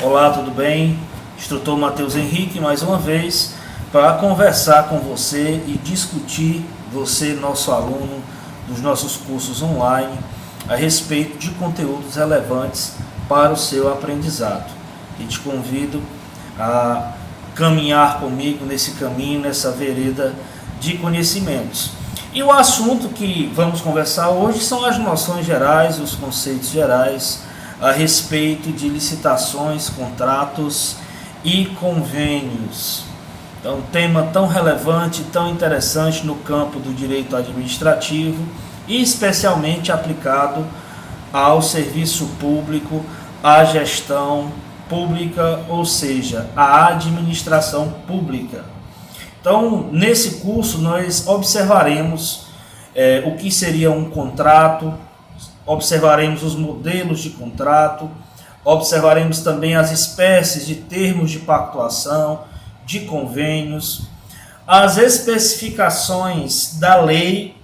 Olá, tudo bem? Instrutor Matheus Henrique, mais uma vez, para conversar com você e discutir, você, nosso aluno, dos nossos cursos online, a respeito de conteúdos relevantes para o seu aprendizado. E te convido a caminhar comigo nesse caminho, nessa vereda de conhecimentos. E o assunto que vamos conversar hoje são as noções gerais, os conceitos gerais a respeito de licitações, contratos e convênios. Então, um tema tão relevante, tão interessante no campo do direito administrativo e especialmente aplicado ao serviço público, à gestão pública, ou seja, à administração pública. Então, nesse curso nós observaremos o que seria um contrato, observaremos os modelos de contrato, observaremos também as espécies de termos de pactuação, de convênios, as especificações da lei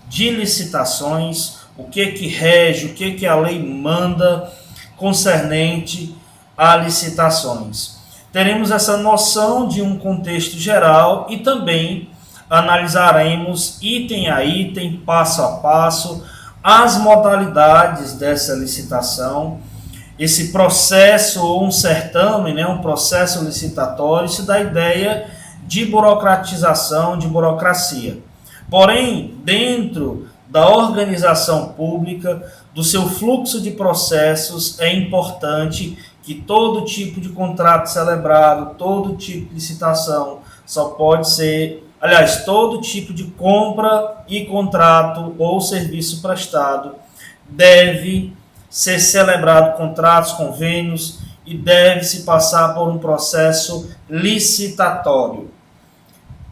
de licitações, o que rege, o que a lei manda concernente a licitações. Teremos essa noção de um contexto geral e também analisaremos item a item, passo a passo, as modalidades dessa licitação, esse processo ou um certame, um processo licitatório, isso dá ideia de burocratização, de burocracia. Porém, dentro da organização pública, do seu fluxo de processos, é importante que todo tipo de contrato celebrado, todo tipo de licitação só pode ser... Aliás, todo tipo de compra e contrato ou serviço prestado deve ser celebrado contratos, convênios e deve-se passar por um processo licitatório.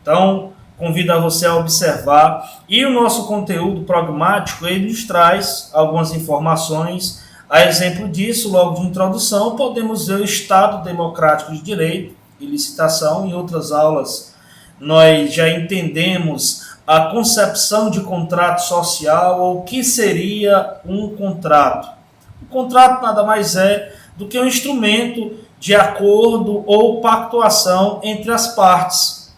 Então, convido a você a observar. E o nosso conteúdo pragmático, ele nos traz algumas informações. A exemplo disso, logo de introdução, podemos ver o Estado Democrático de Direito e Licitação. Em outras aulas, nós já entendemos a concepção de contrato social ou o que seria um contrato. O contrato nada mais é do que um instrumento de acordo ou pactuação entre as partes.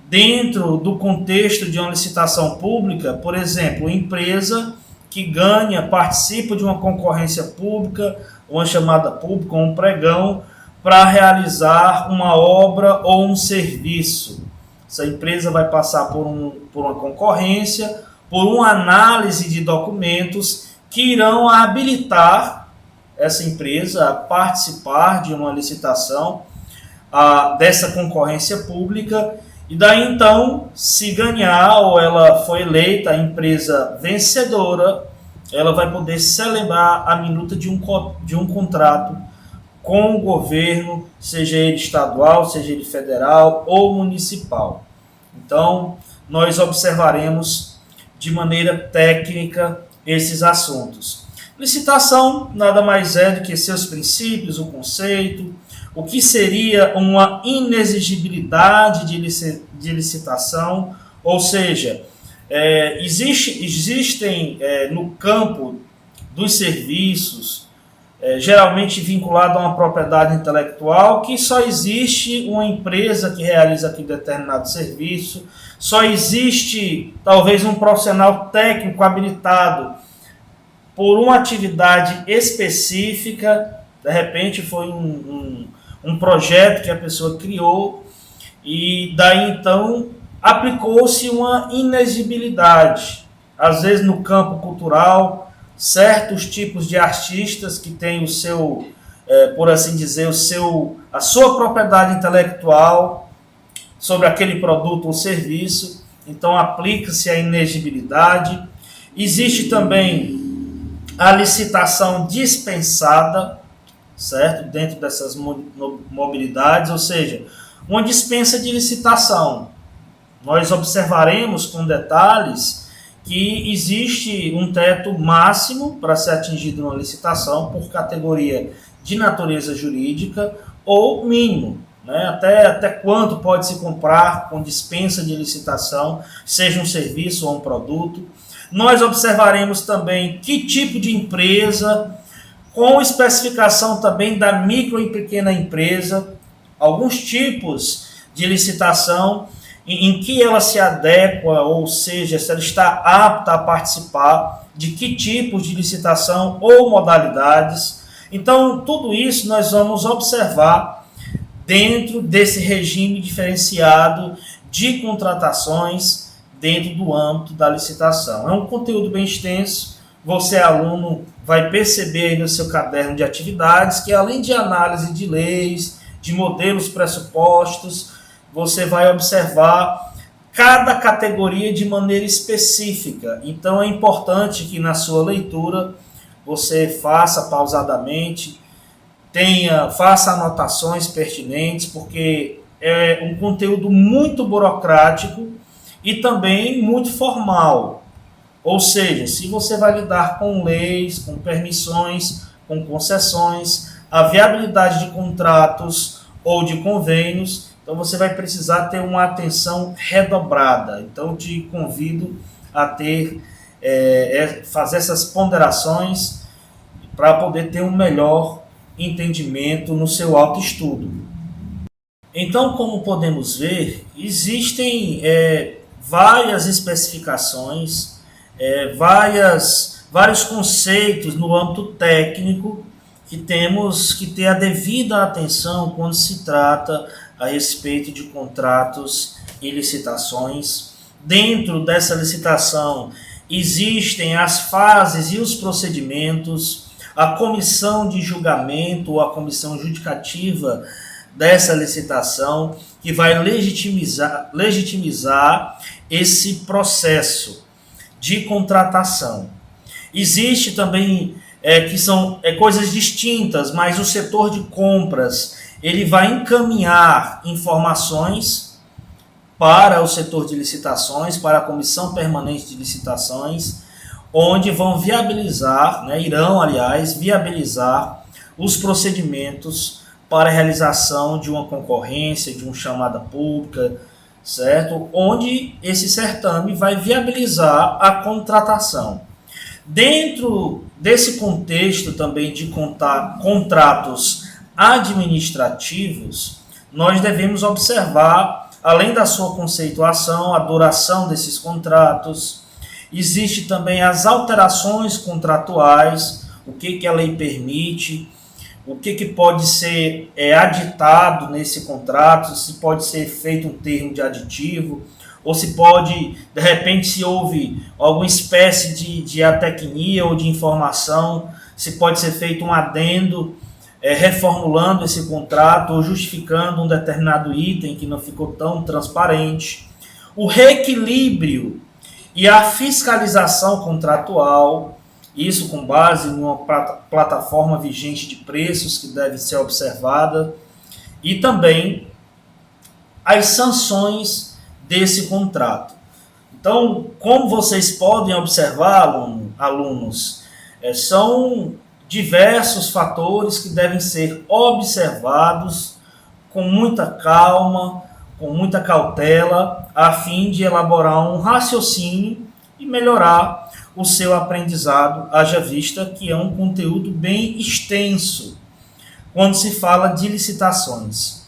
Dentro do contexto de uma licitação pública, por exemplo, uma empresa que ganha, participa de uma concorrência pública, uma chamada pública, um pregão, para realizar uma obra ou um serviço. Essa empresa vai passar por uma concorrência, por uma análise de documentos que irão habilitar essa empresa a participar de uma licitação dessa concorrência pública. E daí então, se ganhar ou ela foi eleita a empresa vencedora, ela vai poder celebrar a minuta de um contrato com o governo, seja ele estadual, seja ele federal ou municipal. Então, nós observaremos de maneira técnica esses assuntos. Licitação nada mais é do que seus princípios, o conceito, o que seria uma inexigibilidade de licitação, ou seja, existem no campo dos serviços, geralmente vinculado a uma propriedade intelectual, que só existe uma empresa que realiza aquele determinado serviço, só existe talvez um profissional técnico habilitado por uma atividade específica. De repente foi um projeto que a pessoa criou e daí então aplicou-se uma inexigibilidade. Às vezes no campo cultural, certos tipos de artistas que têm o seu, por assim dizer, a sua propriedade intelectual sobre aquele produto ou serviço, então aplica-se a inexigibilidade. Existe também a licitação dispensada, certo? Dentro dessas mobilidades, ou seja, uma dispensa de licitação. Nós observaremos com detalhes que existe um teto máximo para ser atingido numa licitação por categoria de natureza jurídica ou mínimo, até quanto pode se comprar com dispensa de licitação, seja um serviço ou um produto. Nós observaremos também que tipo de empresa, com especificação também da micro e pequena empresa, alguns tipos de licitação em que ela se adequa, ou seja, se ela está apta a participar, de que tipos de licitação ou modalidades. Então, tudo isso nós vamos observar dentro desse regime diferenciado de contratações dentro do âmbito da licitação. É um conteúdo bem extenso, você, aluno, vai perceber aí no seu caderno de atividades que, além de análise de leis, de modelos pressupostos, você vai observar cada categoria de maneira específica. Então é importante que na sua leitura você faça pausadamente, faça anotações pertinentes, porque é um conteúdo muito burocrático e também muito formal. Ou seja, se você vai lidar com leis, com permissões, com concessões, a viabilidade de contratos ou de convênios, então você vai precisar ter uma atenção redobrada. Então eu te convido a fazer essas ponderações para poder ter um melhor entendimento no seu autoestudo. Então, como podemos ver, existem várias especificações, vários conceitos no âmbito técnico que temos que ter a devida atenção quando se trata a respeito de contratos e licitações. Dentro dessa licitação existem as fases e os procedimentos, a comissão de julgamento ou a comissão judicativa dessa licitação, que vai legitimizar esse processo de contratação. Existe também que são coisas distintas, mas o setor de compras ele vai encaminhar informações para o setor de licitações, para a Comissão Permanente de Licitações, onde vão irão viabilizar os procedimentos para a realização de uma concorrência, de uma chamada pública, certo? Onde esse certame vai viabilizar a contratação. Dentro desse contexto também de contratos administrativos, nós devemos observar, além da sua conceituação, a duração desses contratos. Existe também as alterações contratuais, o que a lei permite, o que pode ser aditado nesse contrato, se pode ser feito um termo de aditivo, ou se pode, de repente, se houve alguma espécie de atecnia ou de informação, se pode ser feito um adendo reformulando esse contrato ou justificando um determinado item que não ficou tão transparente. O reequilíbrio e a fiscalização contratual, isso com base em uma plataforma vigente de preços que deve ser observada, e também as sanções desse contrato. Então, como vocês podem observar, alunos, são diversos fatores que devem ser observados com muita calma, com muita cautela, a fim de elaborar um raciocínio e melhorar o seu aprendizado, haja vista que é um conteúdo bem extenso quando se fala de licitações.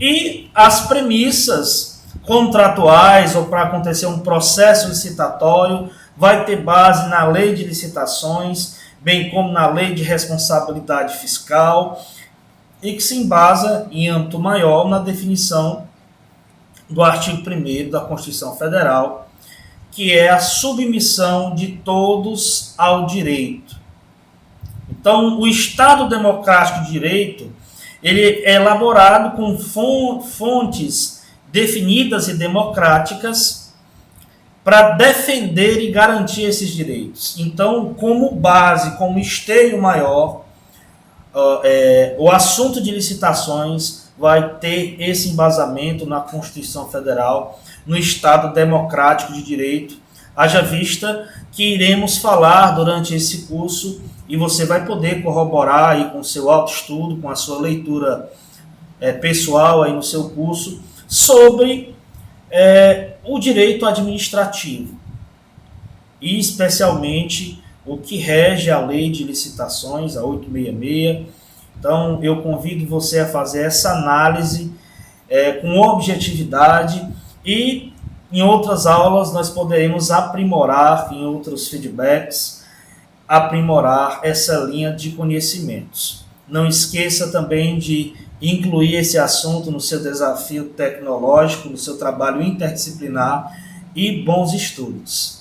E as premissas contratuais, ou para acontecer um processo licitatório, vai ter base na lei de licitações, bem como na lei de responsabilidade fiscal, e que se embasa em âmbito maior na definição do artigo 1º da Constituição Federal, que é a submissão de todos ao direito. Então, o Estado Democrático de Direito, ele é elaborado com fontes definidas e democráticas para defender e garantir esses direitos. Então, como base, como esteio maior, o assunto de licitações vai ter esse embasamento na Constituição Federal, no Estado Democrático de Direito, haja vista que iremos falar durante esse curso e você vai poder corroborar aí com o seu autoestudo, com a sua leitura pessoal aí no seu curso, sobre o direito administrativo e especialmente o que rege a lei de licitações, a 866. Então, eu convido você a fazer essa análise com objetividade e em outras aulas nós poderemos aprimorar, em outros feedbacks, aprimorar essa linha de conhecimentos. Não esqueça também de incluir esse assunto no seu desafio tecnológico, no seu trabalho interdisciplinar e bons estudos.